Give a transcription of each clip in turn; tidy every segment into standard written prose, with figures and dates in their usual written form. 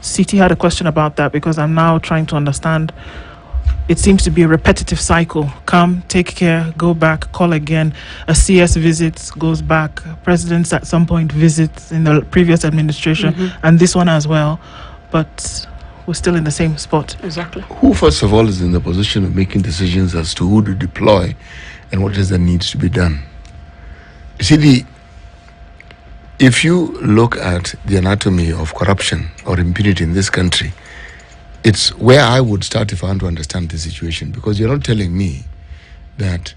CT had a question about that, because I'm now trying to understand. It seems to be a repetitive cycle. Come, take care, go back, call again. A CS visits, goes back. Presidents at some point visits in the previous administration, and this one as well. But we're still in the same spot. Exactly. Who, first of all, is in the position of making decisions as to who to deploy and what is that needs to be done? You see, if you look at the anatomy of corruption or impunity in this country, it's where I would start if I want to understand the situation, because you're not telling me that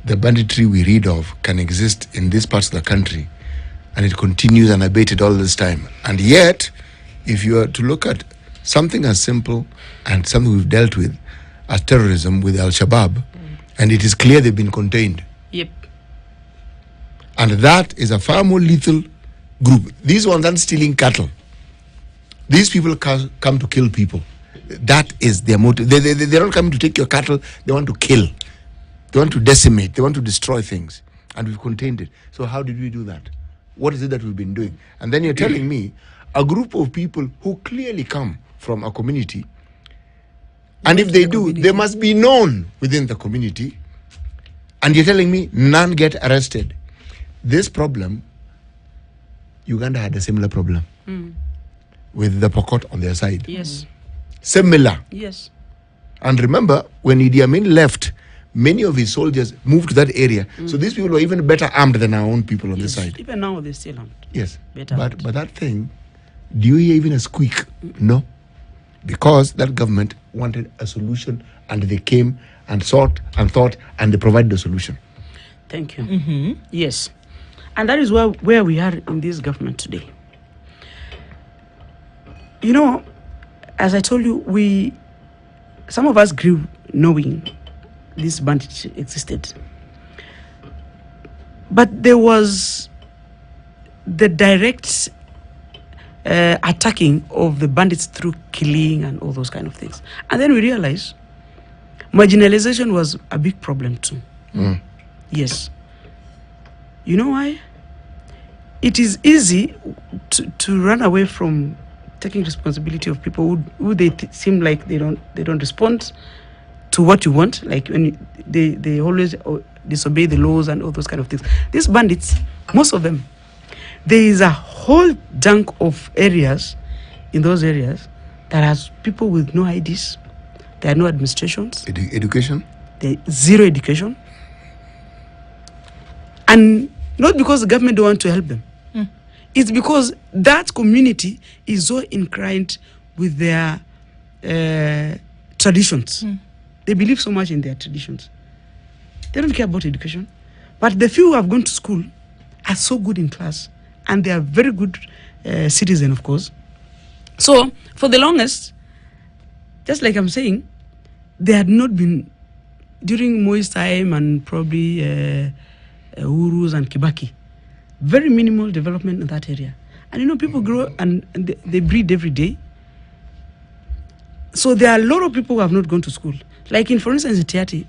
the banditry we read of can exist in these parts of the country and it continues unabated all this time. And yet, if you are to look at something as simple and something we've dealt with as terrorism with Al-Shabaab, and it is clear they've been contained. Yep. And that is a far more lethal group. These ones aren't stealing cattle. These people come to kill people. That is their motive. They're not coming to take your cattle. They want to kill. They want to decimate. They want to destroy things. And we've contained it. So how did we do that? What is it that we've been doing? And then you're telling me a group of people who clearly come from a community, and if they do, they must be known within the community, and you're telling me none get arrested. This problem, Uganda had a similar problem. With the Pokot on their side. Yes. Similar. Yes. And remember, when Idi Amin left, many of his soldiers moved to that area. So these people were even better armed than our own people on this side. Even now they're still armed. Yes. Better But armed. that thing, do you hear even a squeak? No. Because that government wanted a solution, and they came and sought and thought, and they provided the solution. Thank you. Yes. And that is where we are in this government today. You know, as I told you, some of us grew knowing this bandit existed. But there was the direct attacking of the bandits through killing and all those kind of things. And then we realized marginalization was a big problem too. Yes. You know why? It is easy to run away from taking responsibility of people who they seem like they don't respond to what you want, like when they always disobey the laws and all those kind of things. These bandits, most of them, there is a whole chunk of areas in those areas that has people with no IDs. There are no administrations. Education? There zero education. And not because the government don't want to help them. It's because that community is so ingrained with their traditions. They believe so much in their traditions. They don't care about education. But the few who have gone to school are so good in class, and they are very good citizens, of course. So, for the longest, just like I'm saying, there had not been, during Moi's time and probably Uru's and Kibaki, very minimal development in that area. And you know, people grow and they breed every day. So there are a lot of people who have not gone to school. Like for instance, in Tiati,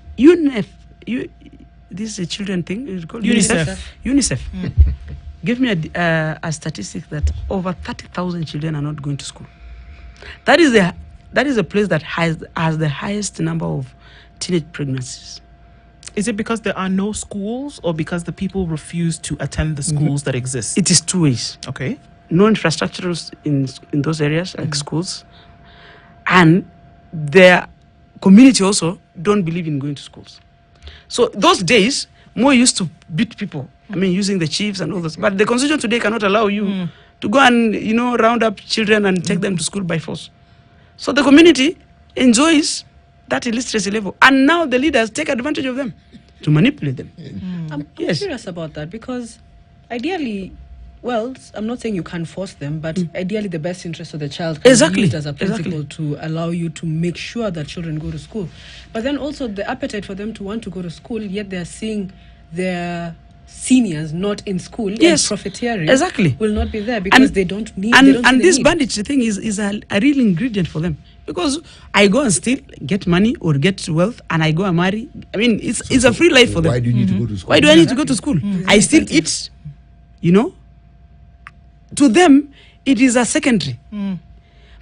this is a children thing, it's called UNICEF. Give me a statistic that over 30,000 children are not going to school. That is a place that has the highest number of teenage pregnancies. Is it because there are no schools, or because the people refuse to attend the schools that exist? It is two ways. Okay. No infrastructure in those areas, like schools. And their community also don't believe in going to schools. So those days, Mo used to beat people. I mean, using the chiefs and all those. But the constitution today cannot allow you to go and, round up children and take them to school by force. So the community enjoys that illiteracy level. And now the leaders take advantage of them to manipulate them. I'm curious about that, because ideally, well, I'm not saying you can't force them, but ideally the best interest of the child can be used as a principle to allow you to make sure that children go to school. But then also the appetite for them to want to go to school, yet they're seeing their seniors not in school, and profiteering will not be there because they don't need. And this bandage thing is a real ingredient for them, because I go and steal, get money or get wealth, and I go and marry. I mean, it's a free life for them. Why do you need to go to school? Why do I need to go to school? I still eat, To them, it is a secondary.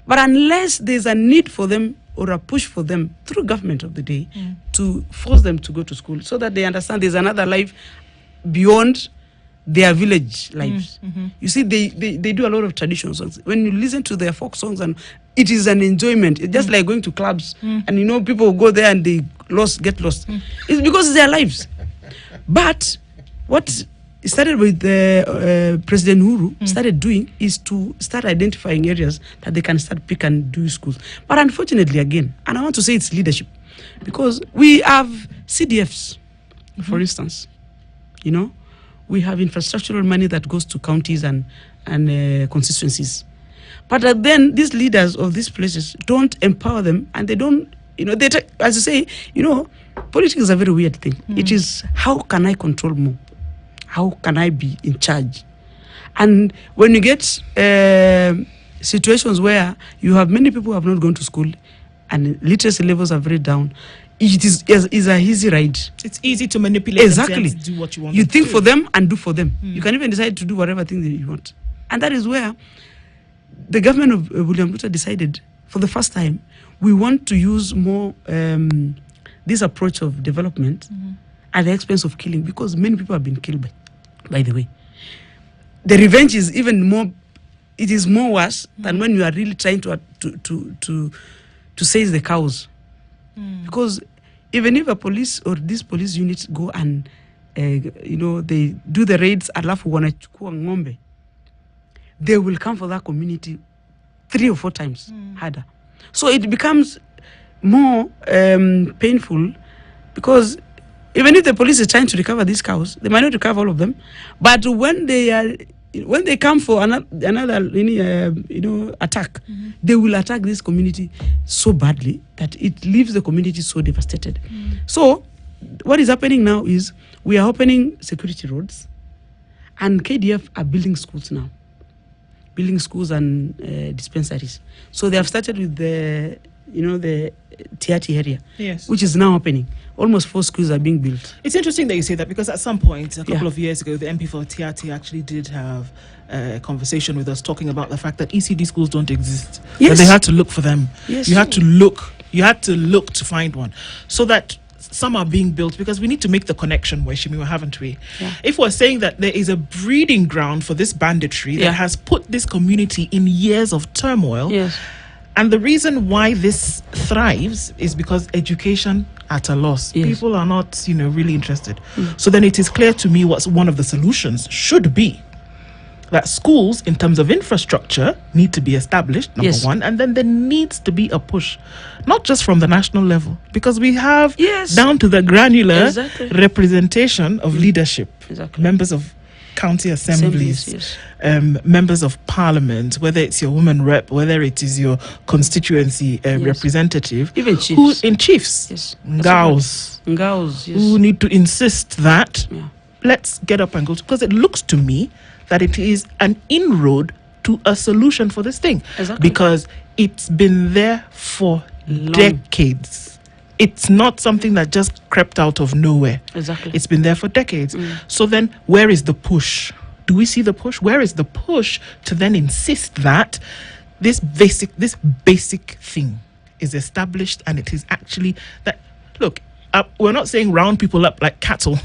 But unless there's a need for them or a push for them through government of the day to force them to go to school so that they understand there's another life beyond their village lives. You see, they do a lot of traditional songs. When you listen to their folk songs, and it is an enjoyment. It's just like going to clubs, and you know, people go there and they get lost. It's because it's their lives. But what started with President Uhuru started doing is to start identifying areas that they can start pick and do schools. But unfortunately, again, and I want to say it's leadership, because we have CDFs, for instance, you know, we have infrastructural money that goes to counties and constituencies. But then these leaders of these places don't empower them, and they don't, you know, as I say, you know, politics is a very weird thing. It is, how can I control more? How can I be in charge? And when you get situations where you have many people who have not gone to school and literacy levels are very down, it is a easy ride. It's easy to manipulate exactly. them to do what you want. You think for them and do for them. You can even decide to do whatever thing that you want. And that is where the government of William Ruto decided, for the first time, we want to use more this approach of development at the expense of killing, because many people have been killed by the way. The revenge is even more, it is more worse than when you are really trying to seize the cows. Because even if a police or these police units go and, you know, they do the raids, alafu wanachukua ng'ombe, they will come for that community 3 or 4 times harder. So it becomes more painful, because even if the police is trying to recover these cows, they might not recover all of them. But when they come for another you know, attack, they will attack this community so badly that it leaves the community so devastated. So what is happening now is we are opening security roads, and KDF are building schools now, building schools and dispensaries. So they have started with the, you know, the Tiati area, yes, which is now opening. Almost 4 schools are being built. It's interesting that you say that, because at some point, a couple of years ago, the MP for Tiati actually did have a conversation with us talking about the fact that ECD schools don't exist. Yes. That they had to look for them. Yes. You had to look to find one. So that some are being built, because we need to make the connection, Weshimiwa, haven't we? Yeah. If we're saying that there is a breeding ground for this banditry that has put this community in years of turmoil, Yes. and the reason why this thrives is because education at a loss. Yes. People are not, you know, really interested. So then it is clear to me what one of the solutions should be. That schools, in terms of infrastructure, need to be established, number one, and then there needs to be a push, not just from the national level, because we have down to the granular representation of leadership, members of county assemblies, members of parliament, whether it's your woman rep, whether it is your constituency representative, even chiefs, ngaos, who need to insist that let's get up and go, because it looks to me that it is an inroad to a solution for this thing, because it's been there for decades. It's not something that just crept out of nowhere. It's been there for decades. So then where is the push? Do we see the push? Where is the push to then insist that this basic thing is established, and it is actually that, look, we're not saying round people up like cattle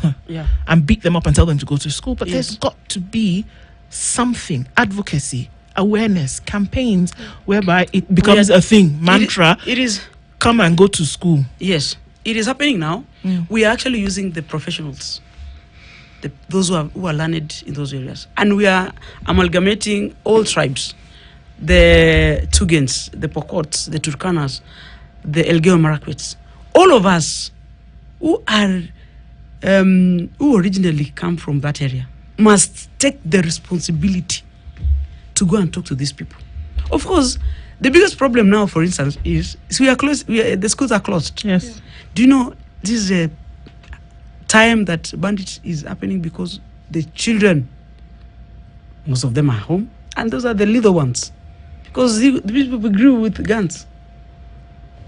and beat them up and tell them to go to school, but there's got to be something, advocacy, awareness, campaigns, whereby it becomes a thing, mantra. It is come and go to school. Yes, it is happening now. We are actually using the professionals, those who are learned in those areas, and we are amalgamating all tribes, the Tugans, the Pokots, the Turkanas, the Elgeyo Marakwets, all of us who originally come from that area must take the responsibility to go and talk to these people. Of course, the biggest problem now, for instance, is we are closed. The schools are closed. Yes. Do you know this is a time that bandit is happening because the children, most of them are home, and those are the little ones, because these people grew with guns.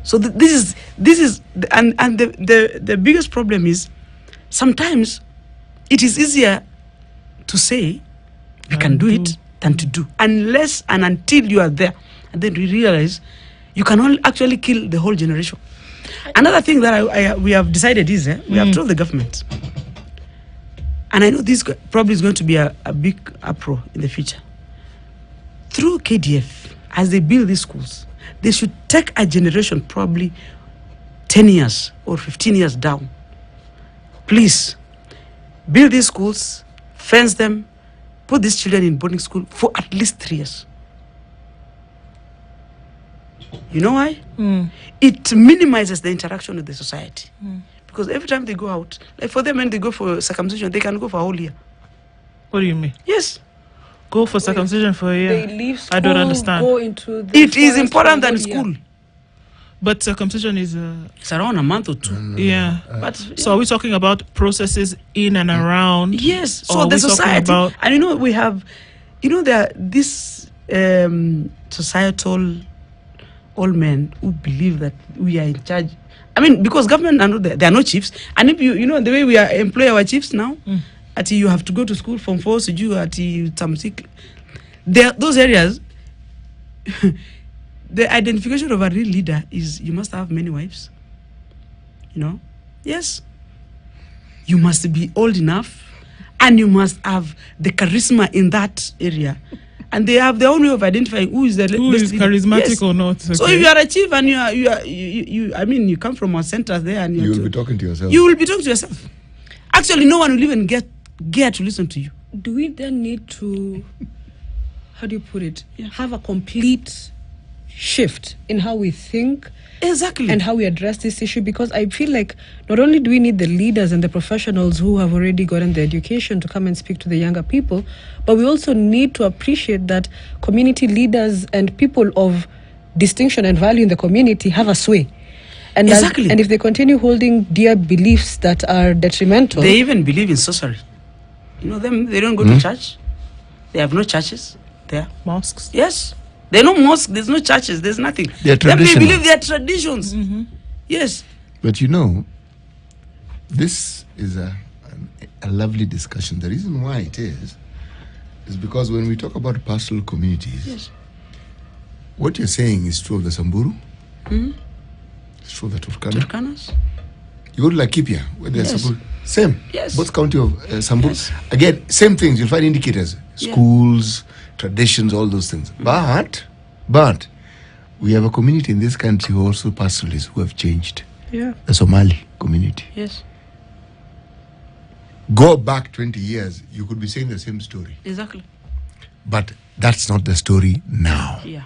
So this is the biggest problem is sometimes it is easier to say we can do it than to do, unless and until you are there And then we realize you can only actually kill the whole generation. Another thing that we have decided is we have told the government, and I know this probably is going to be a big uproar in the future. Through KDF, as they build these schools, they should take a generation, probably 10 years or 15 years down. Please, build these schools, fence them, put these children in boarding school for at least 3 years. You know why? It minimizes the interaction with the society. Because every time they go out, like for them when they go for circumcision, they can go for a whole year. What do you mean? Yes. Go for circumcision for a year? They leave school, I don't understand. go into the It is forest important for a than whole year. school. But circumcision is It's around a month or two. yeah. But So are we talking about processes in and around? yes, Or so are the we talking society, about- and you know we have, you know, there are this societal old men who believe that we are in charge. I mean, because government are not there, they are not chiefs, and if you know the way we are employ our chiefs now, at you have to go to school from 4 to you at some sick. There, those areas. The identification of a real leader is you must have many wives. You know? Yes. You must be old enough and you must have the charisma in that area. And they have their own way of identifying who is the Who best is leader. charismatic Yes. or not? So okay. if you are a chief and I mean, you come from a center there and You will be talking to yourself. you will be talking to yourself. Actually, no one will even get to listen to you. Do we then need to, how do you put it, Yeah. have a complete shift in how we think Exactly. and how we address this issue? Because I feel like not only do we need the leaders and the professionals who have already gotten the education to come and speak to the younger people, but we also need to appreciate that community leaders and people of distinction and value in the community have a sway. And Exactly. and if they continue holding dear beliefs that are detrimental, They even believe in sorcery. You know them, they don't go to church. They have no churches there. Mosques? Yes. There are no mosques, there's no churches, there's nothing. They're Them, they traditional. believe their traditions. Yes. But you know, this is a lovely discussion. The reason why it is because when we talk about pastoral communities, Yes. what you're saying is true of the Samburu, it's true of the Turkana. Turkanas? You go to Laikipia, where there's Yes. Samburu. Same. Yes. Both county of Samburu. Yes. Again, same things. You'll find indicators. Yeah. Schools, traditions, all those things. But we have a community in this country who are also pastoralists who have changed. Yeah. The Somali community. Yes. Go back 20 years, you could be saying the same story. Exactly. But that's not the story now. Yeah.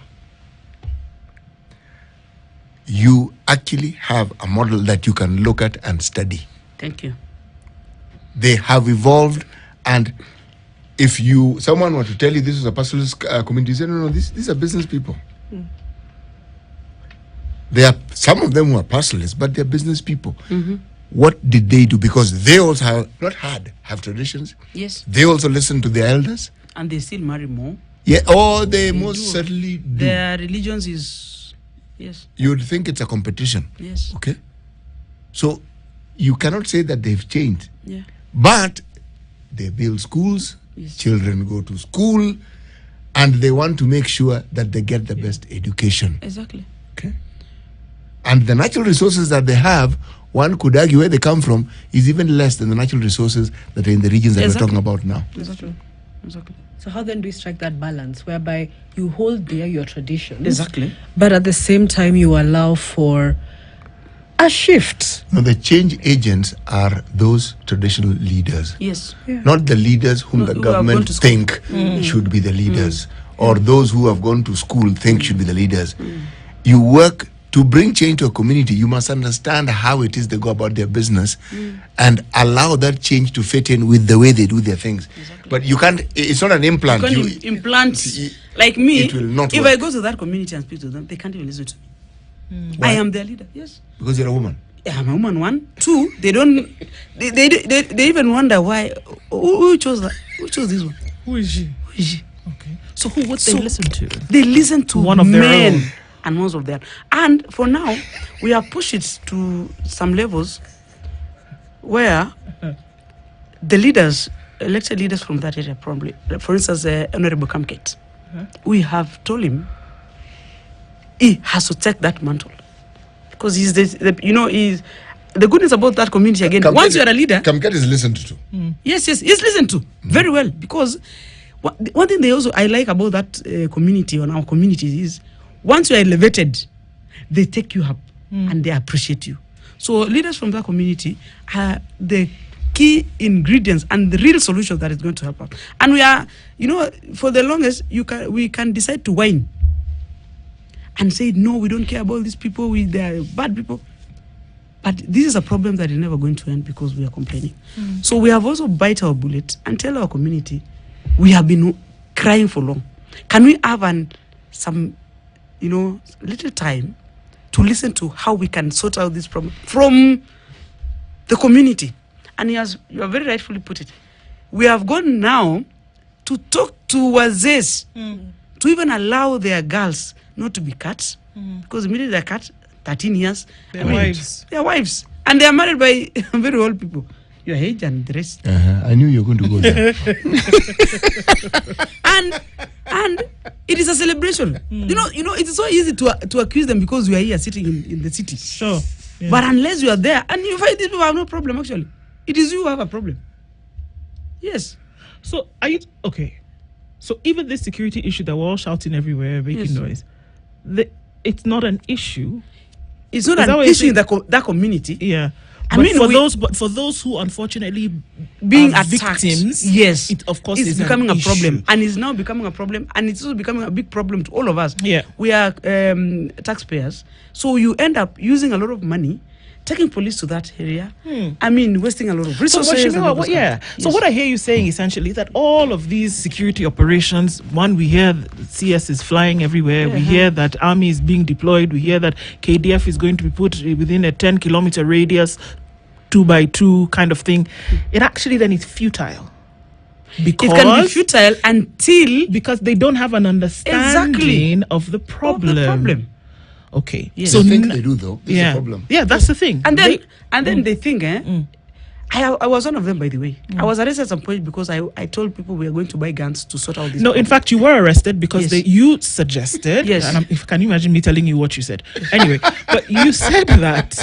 You actually have a model that you can look at and study. Thank you. They have evolved, and if someone were to tell you this is a pastoralist community, you say, no, these are business people. There are some of them who are pastoralists, but they're business people. What did they do? Because they also have traditions. Yes. They also listen to their elders. And they still marry more. Yeah, they most do. certainly do. Their religions is, yes. You would think it's a competition. Yes. Okay? So you cannot say that they've changed. Yeah. But they build schools, Yes. children go to school, and they want to make sure that they get the best education. Exactly. Okay? And the natural resources that they have, one could argue where they come from, is even less than the natural resources that are in the regions that Exactly. we're talking about now. Exactly. Exactly. so how then do we strike that balance whereby you hold dear your traditions, Exactly. but at the same time you allow for a shift? Now, the change agents are those traditional leaders, Yes. not the leaders whom No, the who have gone government to school. think should be the leaders, or those who have gone to school think should be the leaders. You work to bring change to a community. You must understand how it is they go about their business and allow that change to fit in with the way they do their things. Exactly. But you can't, it's not an implant. You can't implant, like me, it will not if work. I go to that community and speak to them, they can't even listen to me. I am their leader, yes. Because you're a woman. Yeah, I'm a woman, one. Two, they don't, they even wonder why, who chose that? Who chose this one? Who is she? Who is she? Okay. So who would they So- listen to? They listen to One of their men own. and ones of their. And for now, we have pushed it to some levels where the leaders, elected leaders from that area, probably, for instance, Honorable Kamket, we have told him he has to take that mantle because he's he's the goodness about that community again. Once you are a leader, Kamket is listened to. Yes, he's listened to very well because one thing I like about that community or our communities is once you are elevated, they take you up and they appreciate you. So leaders from that community are the key ingredients and the real solution that is going to help us. And we are, for the longest, we can decide to whine and say, no, we don't care about these people, they are bad people. But this is a problem that is never going to end because we are complaining. So we have also bite our bullet and tell our community, we have been crying for long. Can we have some little time to listen to how we can sort out this problem from the community? And you have very rightfully put it. We have gone now to talk to wazes to even allow their girls not to be cut because immediately they're cut 13 years. Their wives. And they are married by very old people. Your age and the rest. I knew you were going to go there. and it is a celebration. It's so easy to accuse them because we are here sitting in the city. Sure. Yeah. But unless you are there, and you find these people have no problem actually. It is you who have a problem. Yes. So are you okay? So even this security issue that we're all shouting everywhere, making noise, it's not an issue. It's not an issue in that community. Yeah. But for those who unfortunately being are attacked, victims, yes, it of course is is becoming an a problem, issue. and it's now becoming a problem, and it's also becoming a big problem to all of us. Yeah, we are taxpayers, so you end up using a lot of money, taking police to that area. I mean, wasting a lot of resources. So what I hear you saying essentially is that all of these security operations, we hear CS is flying everywhere. We hear that army is being deployed. We hear that KDF is going to be put within a 10-kilometer radius, 2x2 kind of thing. It actually then is futile. Because it can be futile because they don't have an understanding of the problem. Okay. Yes. So think they do though. It's a problem. Yeah, that's the thing. And then they think, I was one of them, by the way. I was arrested at some point because I told people we are going to buy guns to sort out this. No, in fact, you were arrested because you suggested. Yes. And can you imagine me telling you what you said? Anyway, but you said that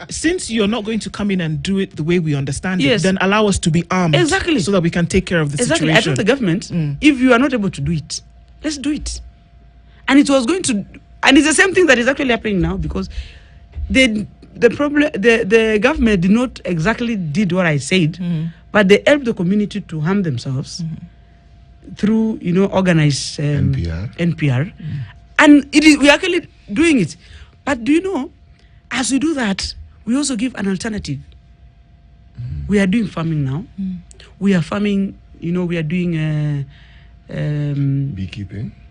since you're not going to come in and do it the way we understand it, then allow us to be armed. Exactly. So that we can take care of the situation. I told the government, if you are not able to do it, let's do it. And it was going to, and it's the same thing that is actually happening now because the government did not exactly did what I said, but they helped the community to harm themselves through organized NPR, and we're actually doing it. But do you know, as we do that, we also give an alternative. We are doing farming now. We are farming. We are doing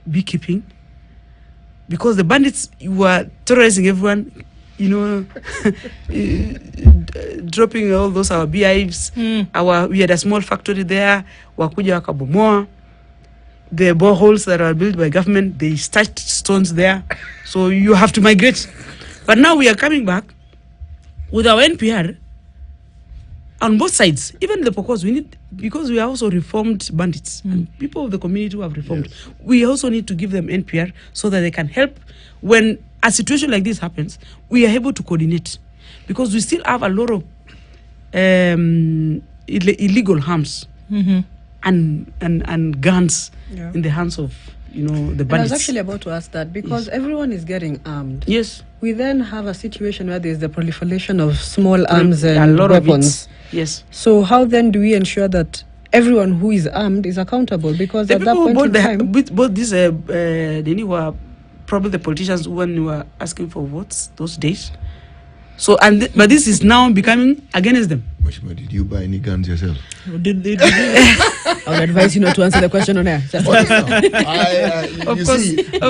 beekeeping. Because the bandits were terrorizing everyone, dropping all those our beehives. We had a small factory there. Wakuja wakabomoa. The boreholes that are built by government, they stacked stones there. So you have to migrate. But now we are coming back with our NPR on both sides. Even the Pokos, because we are also reformed bandits and people of the community who have reformed, we also need to give them NPR so that they can help when a situation like this happens. We are able to coordinate because we still have a lot of illegal arms and guns in the hands of the bandits. I was actually about to ask that because everyone is getting armed. Yes. We then have a situation where there's the proliferation of small arms and weapons. Yes. So how then do we ensure that everyone who is armed is accountable? Because at that point in time, both these they were probably the politicians when we were asking for votes those days. So but this is now becoming against them. Mashima, did you buy any guns yourself? Did you? I would advise you not to answer the question on air. Of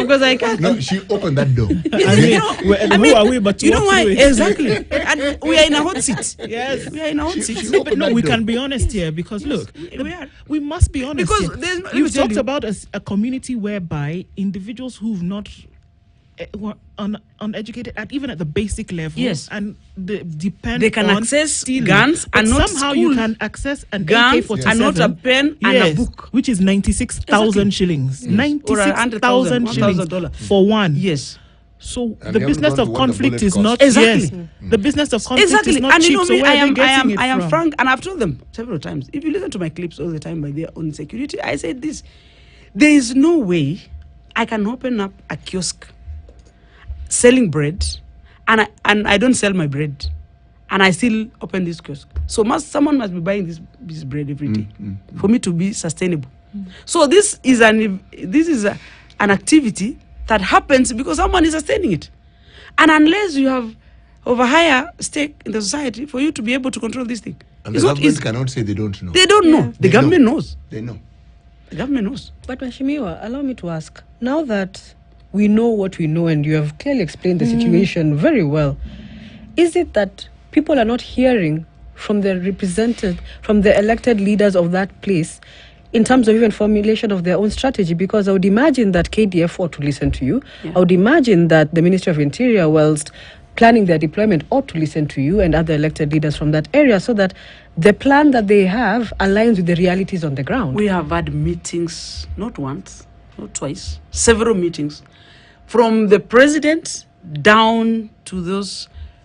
course I can. No, she opened that door. Who are we? But you know why? Exactly. And we are in a hot seat. Yes, we are in a hot seat. But no, we can be honest here because look, we must be honest. Because you've talked about a community whereby individuals who've not uneducated at even at the basic level. Yes. And depend They can on access stealing. guns But and not somehow school you can access an guns AK-47 and not a pen and a book. which is 96,000 Exactly. shillings. Yes. Or 96,000 $100,000 shillings $1,000. for one. Yes. So And the they haven't business gone of to what the conflict bullet is costs. not Exactly. The business of conflict Exactly. is not And cheap. you know So me, where are they getting it I am from? frank, and I've told them several times. If you listen to my clips all the time by their own security, I said this: there is no way I can open up a kiosk selling bread, and I don't sell my bread, and I still open this kiosk. So someone must be buying this bread every day for me to be sustainable. So this is an activity that happens because someone is sustaining it, and unless you have of a higher stake in the society for you to be able to control this thing, And it's the not government easy. cannot say they don't know. They don't know. The They government know. knows. They know. The government knows. But Mashimiwa, allow me to ask, now that we know what we know and you have clearly explained the situation very well, is it that people are not hearing from the elected leaders of that place in terms of even formulation of their own strategy? Because I would imagine that KDF ought to listen to you. Yeah. I would imagine that the Ministry of Interior, whilst planning their deployment, ought to listen to you and other elected leaders from that area so that the plan that they have aligns with the realities on the ground. We have had meetings, not once, not twice, several meetings, from the president down to those